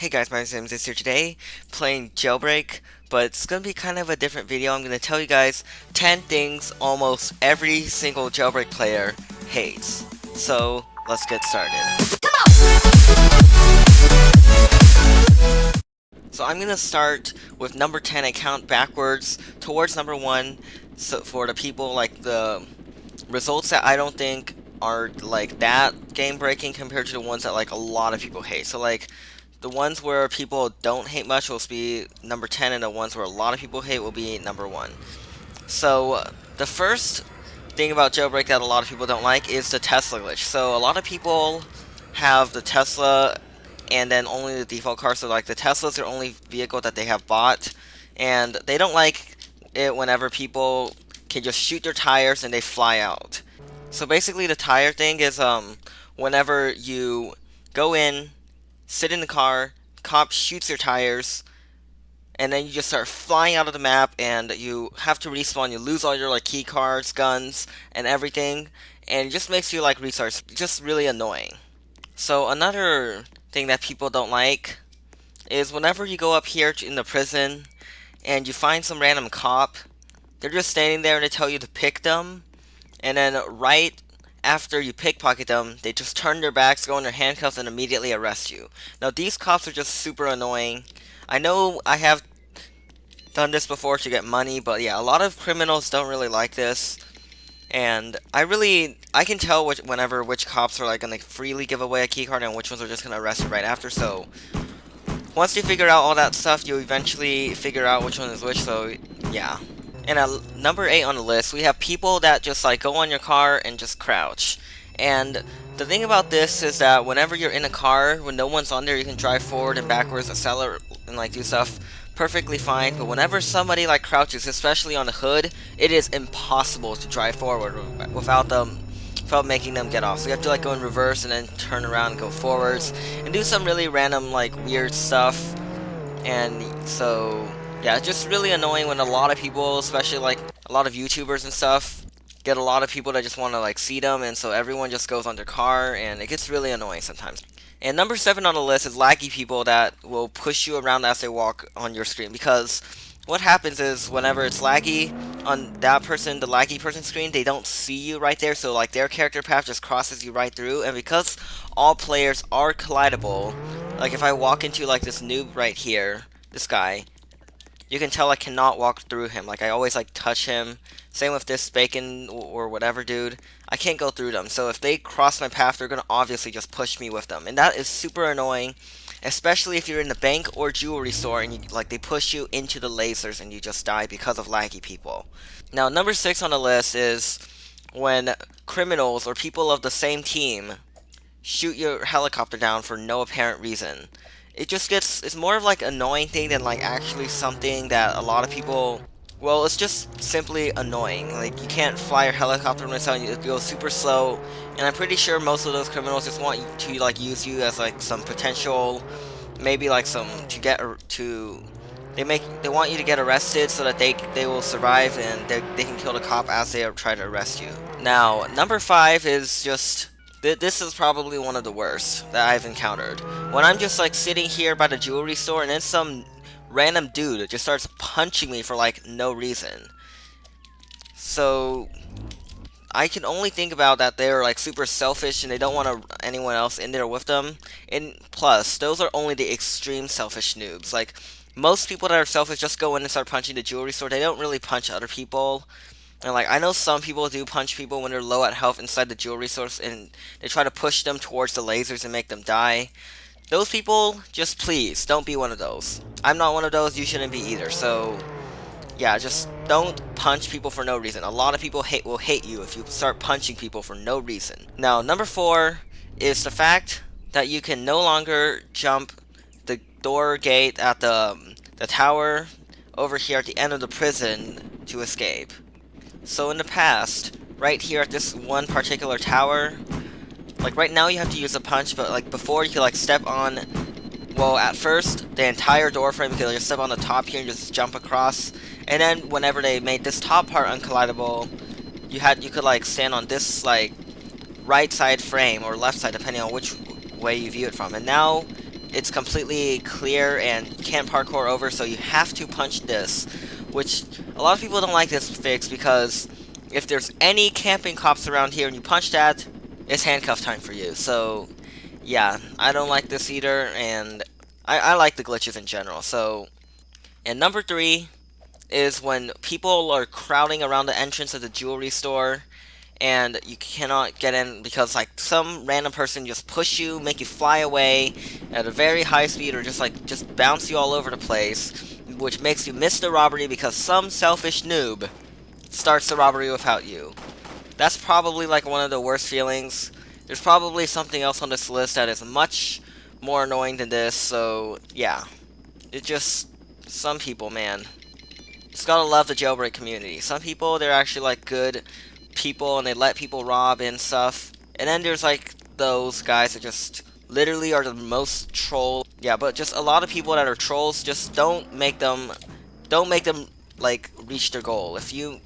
Hey guys, my name is here today, playing Jailbreak, but it's going to be kind of a different video. I'm going to tell you guys 10 things almost every single Jailbreak player hates. So, let's get started. So I'm going to start with number 10 and count backwards towards number 1, so for the people, like, the results that I don't think are, like, that game-breaking compared to the ones that, like, a lot of people hate. So, like, the ones where people don't hate much will be number 10, and the ones where a lot of people hate will be number 1. So, the first thing about Jailbreak that a lot of people don't like is the Tesla glitch. So, a lot of people have the Tesla and then only the default car. So, like, the Tesla's their only vehicle that they have bought, and they don't like it whenever people can just shoot their tires and they fly out. So, basically, the tire thing is whenever you go in, sit in the car, cop shoots your tires, and then you just start flying out of the map, and you have to respawn. You lose all your like key cards, guns, and everything, and it just makes you like restart. Just really annoying. So another thing that people don't like is whenever you go up here in the prison and you find some random cop, they're just standing there and they tell you to pick them, and then right after you pickpocket them, they just turn their backs, go in their handcuffs, and immediately arrest you. Now, these cops are just super annoying. I know I have done this before to get money, but yeah, a lot of criminals don't really like this. And I can tell which cops are like gonna freely give away a keycard and which ones are just gonna arrest you right after. So once you figure out all that stuff, you eventually figure out which one is which. So yeah. And at number 8 on the list, we have people that just like go on your car and just crouch. And the thing about this is that whenever you're in a car, when no one's on there, you can drive forward and backwards, accelerate, and like do stuff perfectly fine. But whenever somebody like crouches, especially on the hood, it is impossible to drive forward without making them get off. So you have to like go in reverse and then turn around and go forwards and do some really random like weird stuff. And so yeah, it's just really annoying when a lot of people, especially like a lot of YouTubers and stuff, get a lot of people that just want to like see them, and so everyone just goes on their car, and it gets really annoying sometimes. And number 7 on the list is laggy people that will push you around as they walk on your screen, because what happens is whenever it's laggy on that person, the laggy person's screen, they don't see you right there, so like their character path just crosses you right through. And because all players are collidable, like if I walk into like this noob right here, this guy, you can tell I cannot walk through him. Like, I always, like, touch him. Same with this bacon or whatever dude. I can't go through them. So if they cross my path, they're going to obviously just push me with them. And that is super annoying, especially if you're in the bank or jewelry store and, they push you into the lasers and you just die because of laggy people. Now, number 6 on the list is when criminals or people of the same team shoot your helicopter down for no apparent reason. It's more of like annoying thing than like actually something that a lot of people, well, it's just simply annoying. Like, you can't fly your helicopter when it's on you, it goes super slow, and I'm pretty sure most of those criminals just want you to like use you as like some potential, maybe like some they want you to get arrested so that they will survive and they can kill the cop as they try to arrest you. Now, number 5 is just this is probably one of the worst that I've encountered. When I'm just like sitting here by the jewelry store and then some random dude just starts punching me for like no reason. So I can only think about that they're like super selfish and they don't want anyone else in there with them. And plus, those are only the extreme selfish noobs. Like, most people that are selfish just go in and start punching the jewelry store. They don't really punch other people. And like, I know some people do punch people when they're low at health inside the jewelry source, and they try to push them towards the lasers and make them die. Those people, just please, don't be one of those. I'm not one of those, you shouldn't be either. So, yeah, just don't punch people for no reason. A lot of people will hate you if you start punching people for no reason. Now, number 4 is the fact that you can no longer jump the door gate at the tower over here at the end of the prison to escape. So in the past, right here at this one particular tower, like right now you have to use a punch, but like before you could like step on, well, at first the entire door frame, you could just step on the top here and just jump across, and then whenever they made this top part uncollidable, you could like stand on this like right side frame or left side depending on which way you view it from. And now it's completely clear and you can't parkour over, so you have to punch this, which a lot of people don't like this fix because if there's any camping cops around here and you punch that, it's handcuff time for you. So yeah, I don't like this either, and I like the glitches in general. So, and number 3 is when people are crowding around the entrance of the jewelry store and you cannot get in because like some random person just push you, make you fly away at a very high speed, or just bounce you all over the place, which makes you miss the robbery because some selfish noob starts the robbery without you. That's probably like one of the worst feelings. There's probably something else on this list that is much more annoying than this, so yeah. It just, some people, man. Just gotta love the jailbreak community. Some people, they're actually like good people and they let people rob and stuff. And then there's like those guys that just literally are the most troll. Yeah, but just a lot of people that are trolls, just don't make them like reach their goal. If you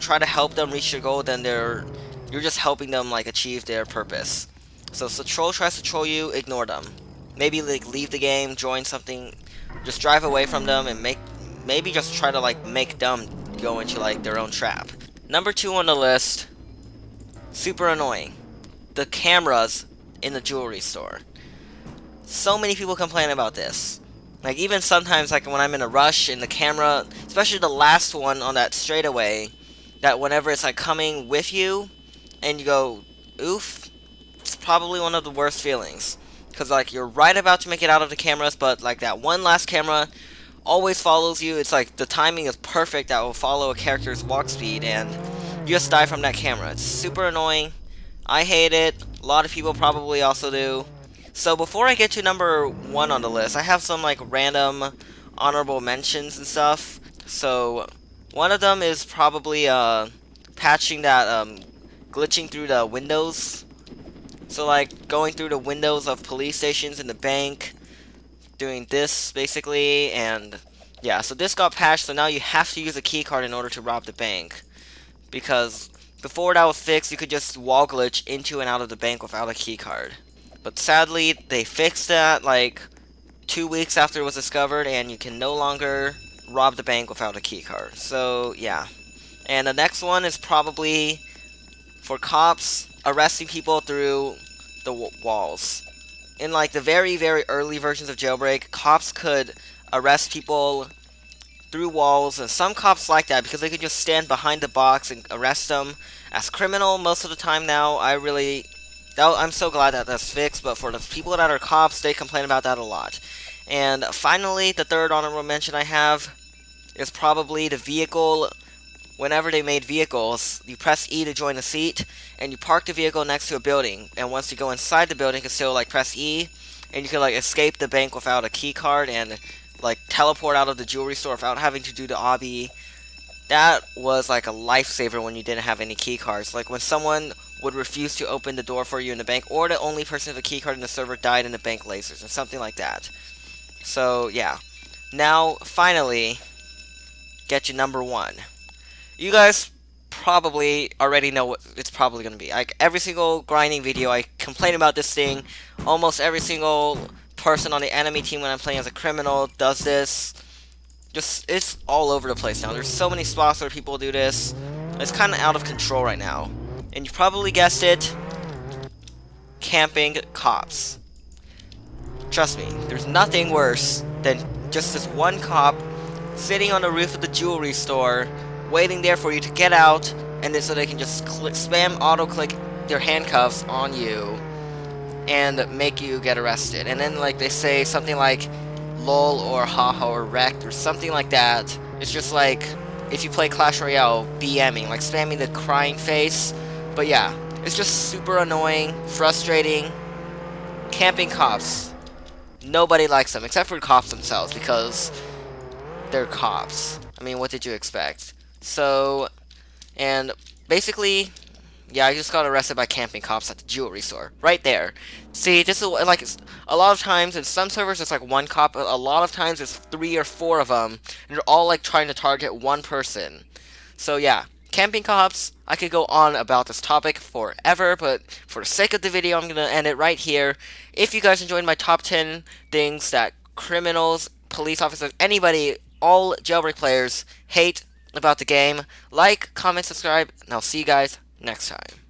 try to help them reach their goal, then you're just helping them like achieve their purpose. So if the troll tries to troll you, ignore them. Maybe like leave the game, join something, just drive away from them and maybe just try to like make them go into like their own trap. Number 2 on the list, super annoying. The cameras in the jewelry store. So many people complain about this. Like even sometimes like when I'm in a rush and the camera, especially the last one on that straightaway, that whenever it's like coming with you and you go oof, it's probably one of the worst feelings. Cause like you're right about to make it out of the cameras, but like that one last camera always follows you. It's like the timing is perfect that will follow a character's walk speed and you just die from that camera. It's super annoying. I hate it. A lot of people probably also do. So before I get to number 1 on the list, I have some like random honorable mentions and stuff. So one of them is probably patching that glitching through the windows. So like going through the windows of police stations in the bank, doing this basically, and yeah, so this got patched, so now you have to use a keycard in order to rob the bank. Because before that was fixed, you could just wall glitch into and out of the bank without a keycard. But sadly, they fixed that like 2 weeks after it was discovered, and you can no longer rob the bank without a keycard. So yeah. And the next one is probably for cops arresting people through the walls. In like the very, very early versions of Jailbreak, cops could arrest people through walls, and some cops like that because they could just stand behind the box and arrest them as criminal most of the time now. I'm so glad that that's fixed, but for the people that are cops, they complain about that a lot. And finally, the third honorable mention I have is probably the vehicle. Whenever they made vehicles, you press E to join a seat, and you park the vehicle next to a building. And once you go inside the building, you can still like press E, and you can like escape the bank without a key card and like teleport out of the jewelry store without having to do the obby. That was like a lifesaver when you didn't have any key cards. Like when someone would refuse to open the door for you in the bank, or the only person with a key card in the server died in the bank lasers, or something like that. So yeah. Now, finally, get you number 1. You guys probably already know what it's probably going to be. Like every single grinding video, I complain about this thing. Almost every single person on the enemy team when I'm playing as a criminal does this. Just, it's all over the place now. There's so many spots where people do this. It's kind of out of control right now. And you probably guessed it, camping cops. Trust me, there's nothing worse than just this one cop sitting on the roof of the jewelry store, waiting there for you to get out, and then so they can just spam auto-click their handcuffs on you and make you get arrested. And then like they say something like lol or haha or wrecked or something like that. It's just like if you play Clash Royale, BMing, like spamming the crying face. But yeah, it's just super annoying, frustrating. Camping cops. Nobody likes them except for cops themselves because they're cops. I mean, what did you expect? So, and basically, yeah, I just got arrested by camping cops at the jewelry store. Right there. See, this is like, a lot of times in some servers it's like one cop, a lot of times there's 3 or 4 of them, and they're all like trying to target one person. So yeah, camping cops. I could go on about this topic forever, but for the sake of the video, I'm gonna end it right here. If you guys enjoyed my top 10 things that criminals, police officers, anybody, all Jailbreak players hate about the game, like, comment, subscribe, and I'll see you guys next time.